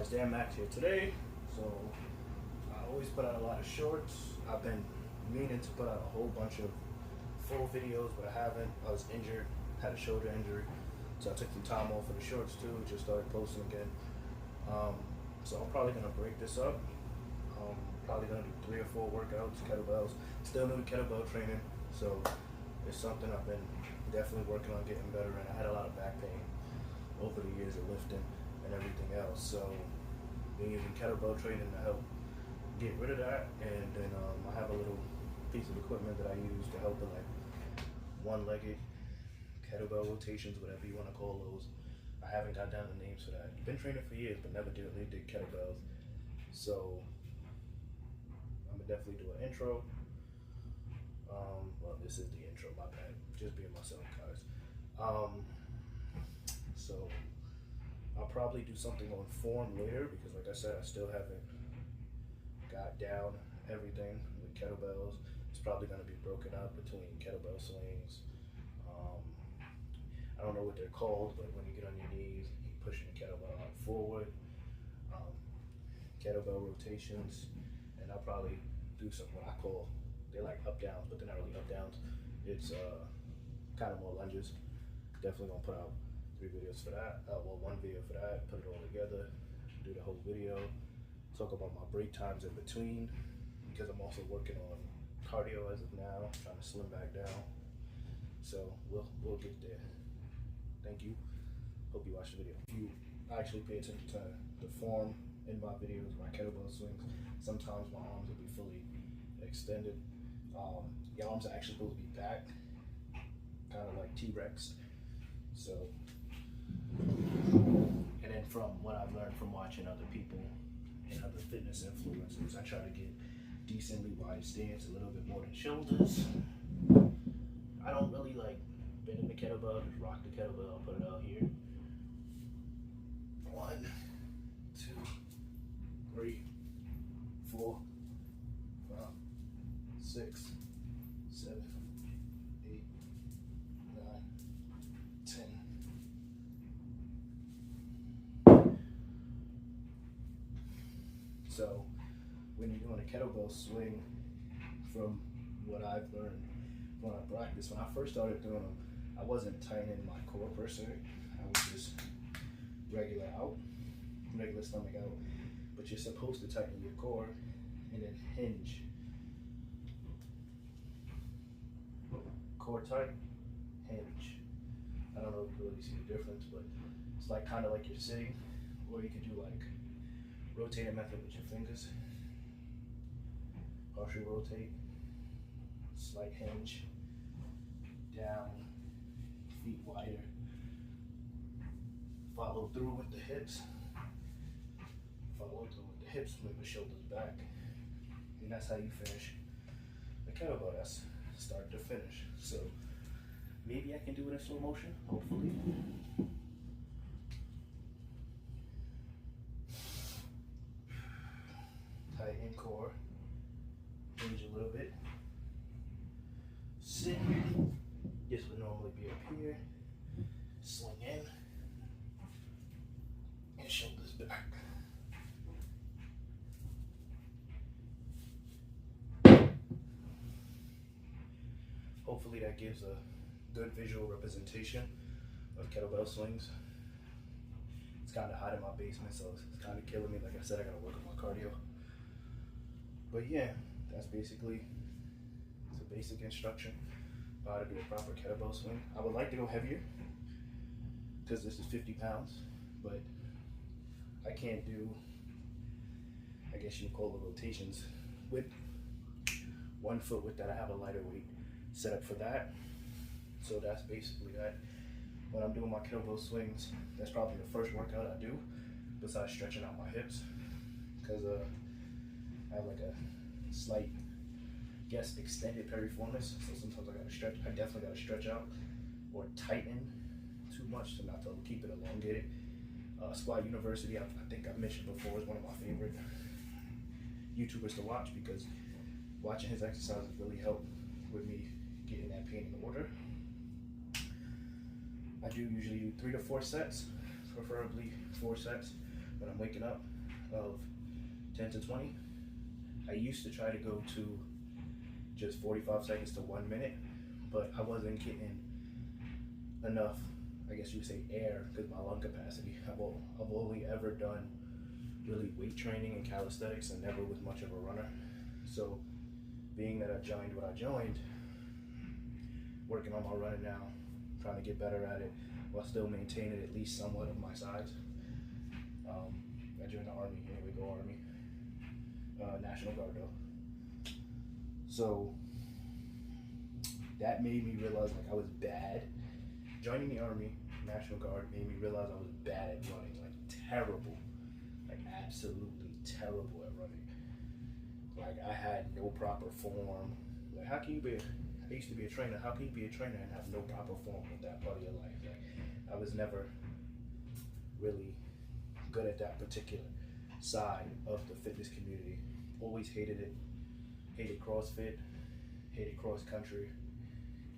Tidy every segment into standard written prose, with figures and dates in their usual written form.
guys, Dan Max here today. So I always put out a lot of shorts. I've been meaning to put out a whole bunch of full videos, but I haven't. I was injured, had a shoulder injury, so I took some time off for the shorts too. Just started posting again. So I'm probably gonna break this up. Probably gonna do 3 or 4 workouts, kettlebells. Still new kettlebell training, so it's something I've been definitely working on getting better in. I had a lot of back pain over the years of lifting and everything else, so been using kettlebell training to help get rid of that. And then I have a little piece of equipment that I use to help with like one-legged kettlebell rotations, whatever you want to call those. I haven't got down to names for that. Been training for years, but never really did kettlebells. So I'm gonna definitely do an intro. Well, this is the intro, my bad. Just being myself, guys. So I'll probably do something on form later because, like I said, I still haven't got down everything with kettlebells. It's probably gonna be broken up between kettlebell swings. I don't know what they're called, but when you get on your knees, you're pushing the kettlebell out forward. Kettlebell rotations, and I'll probably do some what I call, they're like up downs, but they're not really up downs. It's kind of more lunges. Definitely gonna put out 3 videos for that. Well, 1 video for that. Put it all together. Do the whole video. Talk about my break times in between because I'm also working on cardio as of now. Trying to slim back down. So we'll get there. Thank you. Hope you watch the video. If you actually pay attention to the form in my videos, my kettlebell swings, sometimes my arms will be fully extended. Your arms are actually supposed to be back, kind of like T-Rex. So, and then from what I've learned from watching other people and other fitness influencers, I try to get decently wide stance, a little bit more than shoulders. I don't really like bend in the kettlebell, just rock the kettlebell, put it out here. 1, 2, 3, 4, 5, 6, 7, 8, 9, 10. So when you're doing a kettlebell swing, from what I've learned when I practice, when I first started doing them, I wasn't tightening my core per se. I was just regular stomach out. But you're supposed to tighten your core and then hinge. Core tight, hinge. I don't know if you really see the difference, but it's like kind of like you're sitting, or you could do like rotating method with your fingers. Partial rotate, slight hinge, down, feet wider. Follow through with the hips. Follow through with the hips, move the shoulders back. And that's how you finish the kettlebell. That's start to finish. So maybe I can do it in slow motion, hopefully. Tighten core, hinge a little bit. Sit. This would normally be up here. Swing in. And shoulders back. Hopefully that gives a good visual representation of kettlebell swings. It's kind of hot in my basement, so it's kind of killing me. Like I said, I gotta work on my cardio. But yeah, that's basically, it's a basic instruction of how to do a proper kettlebell swing. I would like to go heavier because this is 50 pounds, but I can't do, I guess you would call the rotations with 1 foot with that. I have a lighter weight set up for that. So that's basically that. When I'm doing my kettlebell swings, that's probably the first workout I do besides stretching out my hips, because I have like a slight, extended piriformis, so sometimes I gotta stretch. I definitely gotta stretch out or tighten too much to not to keep it elongated. Squat University, I think I've mentioned before, is one of my favorite YouTubers to watch because watching his exercises really helped with me getting that pain in order. I do usually do 3 to 4 sets, preferably 4 sets when I'm waking up. of 10 to 20. I used to try to go to just 45 seconds to 1 minute, but I wasn't getting enough, I guess you would say, air because my lung capacity. I've only ever done really weight training and calisthenics and never was much of a runner. So being that I joined what I joined, working on my running now, trying to get better at it while still maintaining at least somewhat of my size. I joined the Army. Here we go, Army. National Guard though. So that made me realize like I was bad. Joining the Army, National Guard, made me realize I was bad at running, like terrible, like absolutely terrible at running. Like I had no proper form. Like how can you be? I used to be a trainer. How can you be a trainer and have no proper form with that part of your life? Like I was never really good at that particular side of the fitness community. Always hated it. Hated CrossFit. Hated cross country.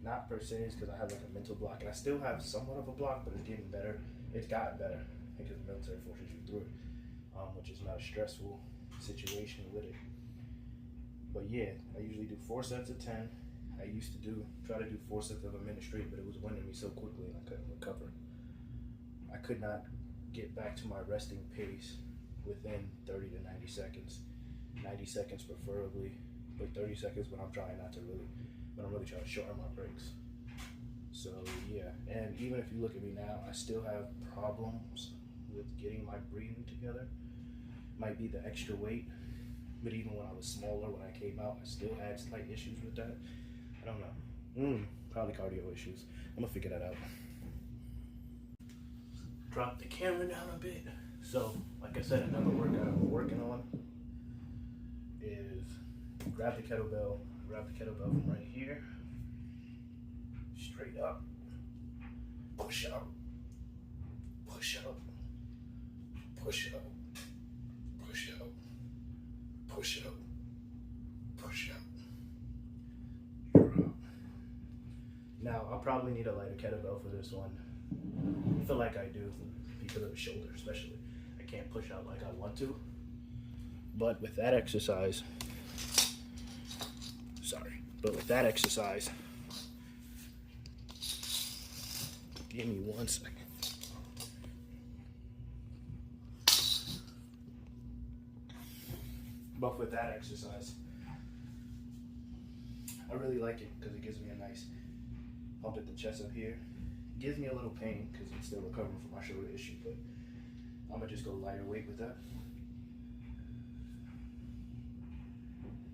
Not per se because I had like a mental block, and I still have somewhat of a block, but it's getting better. It's gotten better because the military forces you through it, which is not a stressful situation with it. But yeah, I usually do 4 sets of 10. I used to try to do 4 sets of a minute straight, but it was winning me so quickly and I couldn't recover. I could not get back to my resting pace within 30 to 90 seconds. 90 seconds preferably, but 30 seconds when I'm trying not to really, when I'm really trying to shorten my breaks. So yeah, and even if you look at me now, I still have problems with getting my breathing together. Might be the extra weight, but even when I was smaller, when I came out, I still had slight issues with that. I don't know. Probably cardio issues. I'm gonna figure that out. Drop the camera down a bit. So, like I said, another workout I'm working on is grab the kettlebell from right here, straight up, push out, push out, push out, push out, push out, push out. Now, I'll probably need a lighter kettlebell for this one. I feel like I do because of the shoulder, especially. I can't push out like I want to. But with that exercise, give me 1 second. But with that exercise, I really like it because it gives me a nice pump at the chest up here. It gives me a little pain because I'm still recovering from my shoulder issue, but I'm gonna just go lighter weight with that.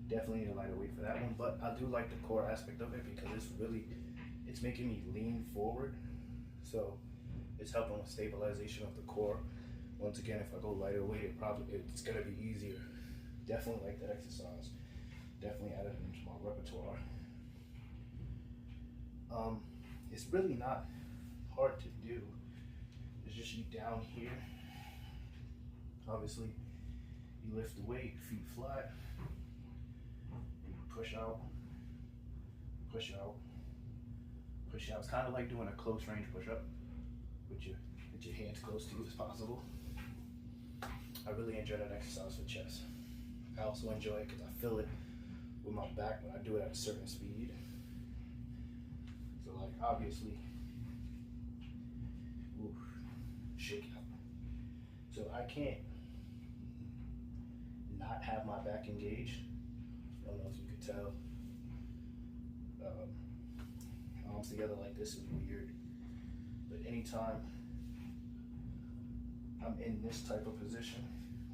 Definitely need a lighter weight for that one, but I do like the core aspect of it because it's making me lean forward. So it's helping with stabilization of the core. Once again, if I go lighter weight, it's gonna be easier. Definitely like that exercise. Definitely add it into my repertoire. It's really not hard to do. It's just you down here. Obviously, you lift the weight, feet flat. You push out, push out, push out. It's kind of like doing a close range push up with your hands close to you as possible. I really enjoy that exercise for chest. I also enjoy it because I feel it with my back when I do it at a certain speed. So like obviously, shake out. So I can't not have my back engaged. I don't know if you could tell. Arms together like this is weird. But anytime I'm in this type of position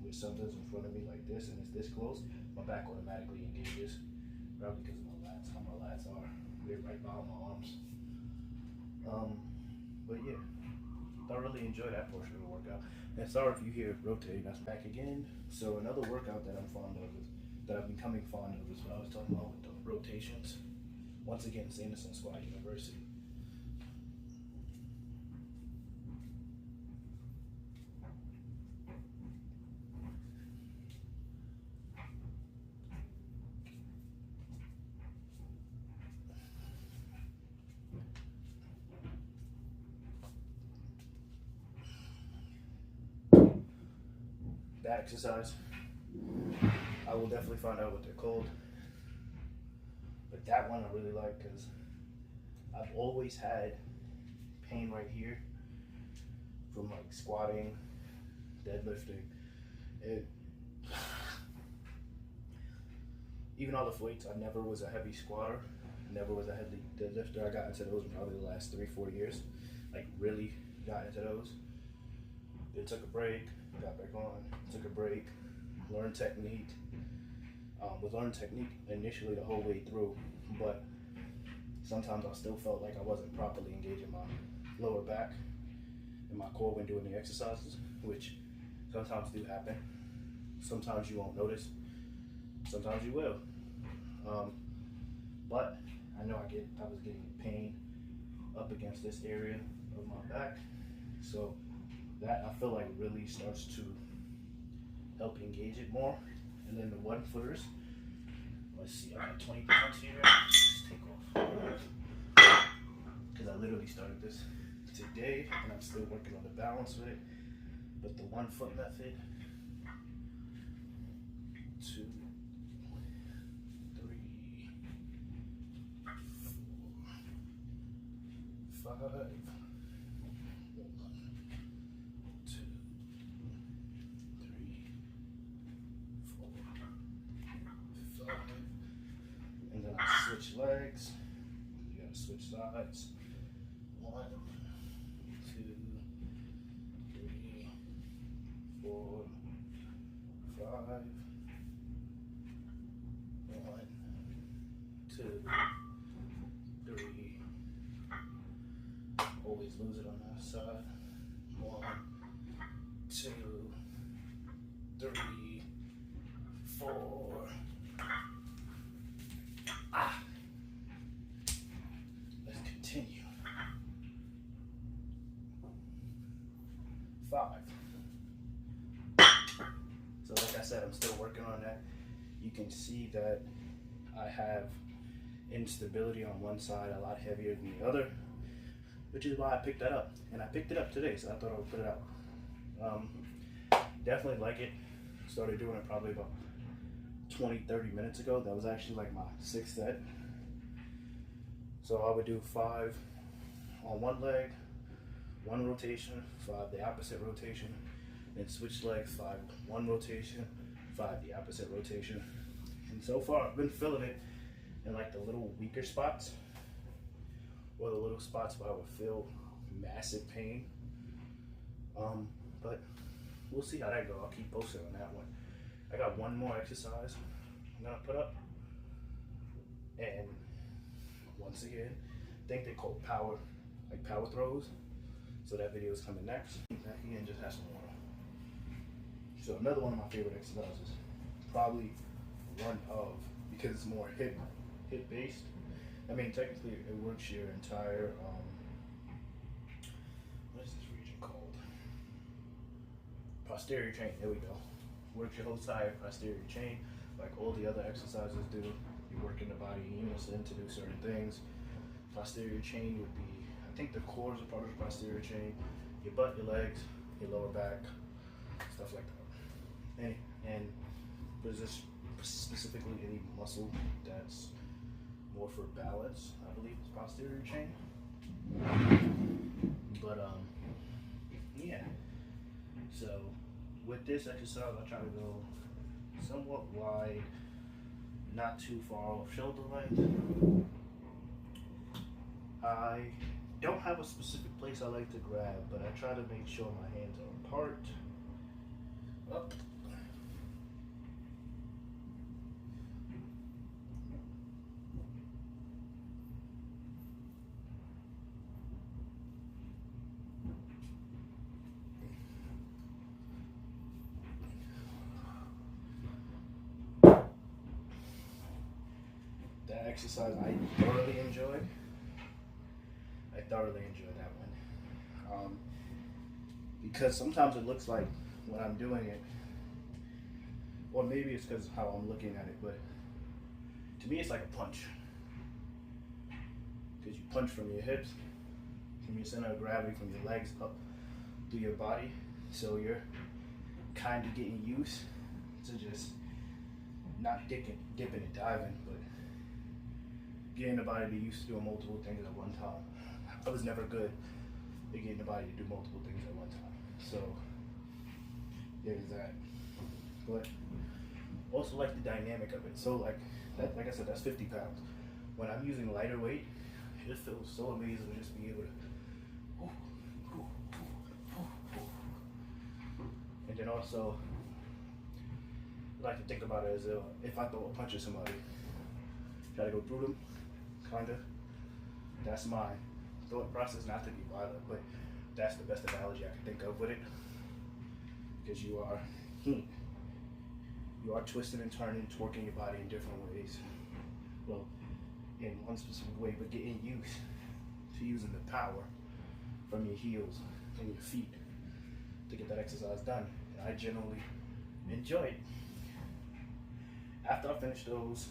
where something's in front of me like this and it's this close, my back automatically engages. Probably because of my lats, how my lats are. They're right behind my arms. But yeah, I really enjoy that portion of the workout. And sorry if you hear it rotating, that's back again. So another workout that I'm fond of that I've becoming fond of is what I was talking about with the rotations. Once again, Sanderson Squad University. that exercise. I will definitely find out what they're called. But that one I really like because I've always had pain right here from like squatting, deadlifting. Even all the weights, I never was a heavy squatter, never was a heavy deadlifter. I got into those in probably the last 3-4 years, like really got into those. Then took a break, got back on, took a break, learned technique. Was learning technique initially the whole way through, but sometimes I still felt like I wasn't properly engaging my lower back and my core when doing the exercises, which sometimes do happen. Sometimes you won't notice, sometimes you will. But I know I was getting pain up against this area of my back, so that I feel like really starts to help engage it more. And then the 1-footers, let's see, I got 20 pounds here. Let's take off, because I literally started this today and I'm still working on the balance with it. But the 1-foot method, 2, 3, 4, 5, 1, 2, 3, 4, 5, and then I switch legs. You gotta switch sides. 1, 2, 3, 4, 5. 1, 2, 3. Always lose it on that side. 1, 2, 3, 4. Let's continue. 5. So like I said, I'm still working on that. You can see that I have instability on one side a lot heavier than the other, which is why I picked that up. And I picked it up today, so I thought I would put it out. Definitely like it. Started doing it probably about 20-30 minutes ago. That was actually like my 6th set. So I would do 5 on one leg, 1 rotation, 5 the opposite rotation, then switch legs, 5 1 rotation, 5 the opposite rotation. And so far I've been feeling it in like the little weaker spots, or the little spots where I would feel massive pain. But we'll see how that goes. I'll keep posting on that one. I got one more exercise I'm gonna put up, and once again, I think they're called power throws. So that video is coming next. Back again, just have some water. So another one of my favorite exercises, probably one of, because it's more hip based. I mean, technically it works your entire, what is this region called? Posterior chain, there we go. Works your whole entire posterior chain, like all the other exercises do. You work in the body in unison to do certain things. Posterior chain would be, I think the core is a part of the posterior chain, your butt, your legs, your lower back, stuff like that. And there's this specifically any muscle that's more for balance, I believe it's posterior chain. But yeah. So with this exercise, I try to go somewhat wide, not too far off shoulder length. I don't have a specific place I like to grab, but I try to make sure my hands are apart. Up. That exercise I thoroughly enjoyed. I thoroughly enjoyed that one. Because sometimes it looks like when I'm doing it, or maybe it's because how I'm looking at it, but to me it's like a punch. Because you punch from your hips, from your center of gravity, from your legs up through your body. So kind of getting used to just not dipping and diving, but getting the body to be used to doing multiple things at one time. I was never good at getting the body to do multiple things at one time. So there's that. But also like the dynamic of it. So like that, like I said, that's 50 pounds. When I'm using lighter weight, it feels so amazing to just be able to. And then also, I like to think about it as if I throw a punch at somebody, try to go through them, kinda. That's my thought process, not to be violent, but that's the best analogy I can think of with it. Because you are twisting and turning, twerking your body in different ways. Well, in one specific way, but getting used to using the power from your heels and your feet to get that exercise done. And I generally enjoy it. After I finish those,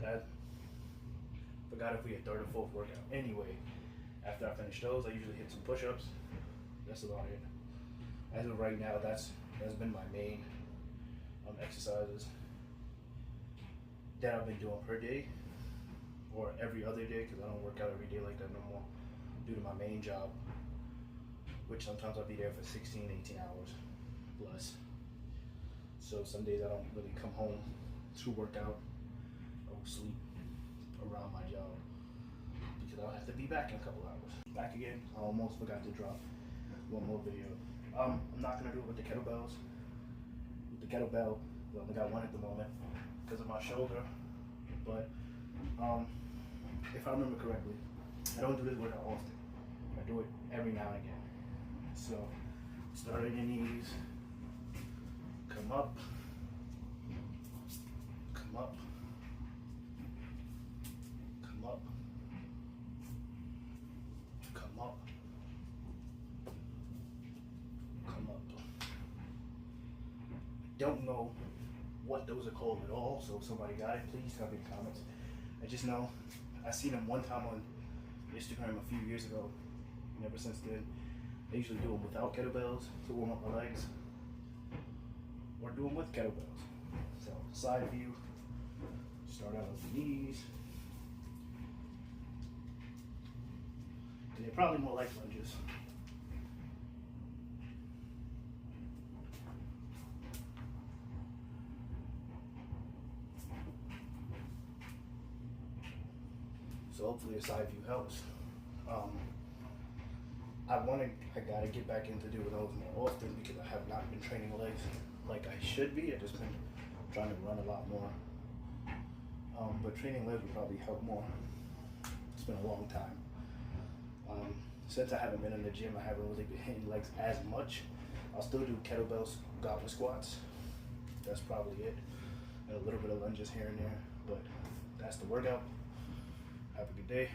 that forgot if we had third or fourth workout. Anyway, after I finish those, I usually hit some push-ups. That's about it. As of right now, that's been my main exercises that I've been doing per day or every other day, because I don't work out every day like that no more due to my main job, which sometimes I'll be there for 16, 18 hours plus. So some days I don't really come home to work out. I will sleep around my job because I'll have to be back in a couple hours. Back again, I almost forgot to drop one more video. I'm not gonna do it with the kettlebells. With the kettlebell, I only got one at the moment because of my shoulder. But if I remember correctly, I don't do this workout often. I do it every now and again. So start on your knees, come up, come up, come up, come up, come up. I don't know what those are called at all, so if somebody got it, please tell me in the comments. I just know I seen them one time on Instagram a few years ago, and ever since then I usually do them without kettlebells to warm up my legs, or do them with kettlebells. So side view, start out with the knees, and they're probably more like lunges. So hopefully a side view helps. I gotta get back into doing those more often because I have not been training legs like I should be. I've just been trying to run a lot more. But training legs would probably help more. It's been a long time. Since I haven't been in the gym, I haven't really been hitting legs as much. I'll still do kettlebell goblet squats. That's probably it. And a little bit of lunges here and there, but that's the workout. Have a good day.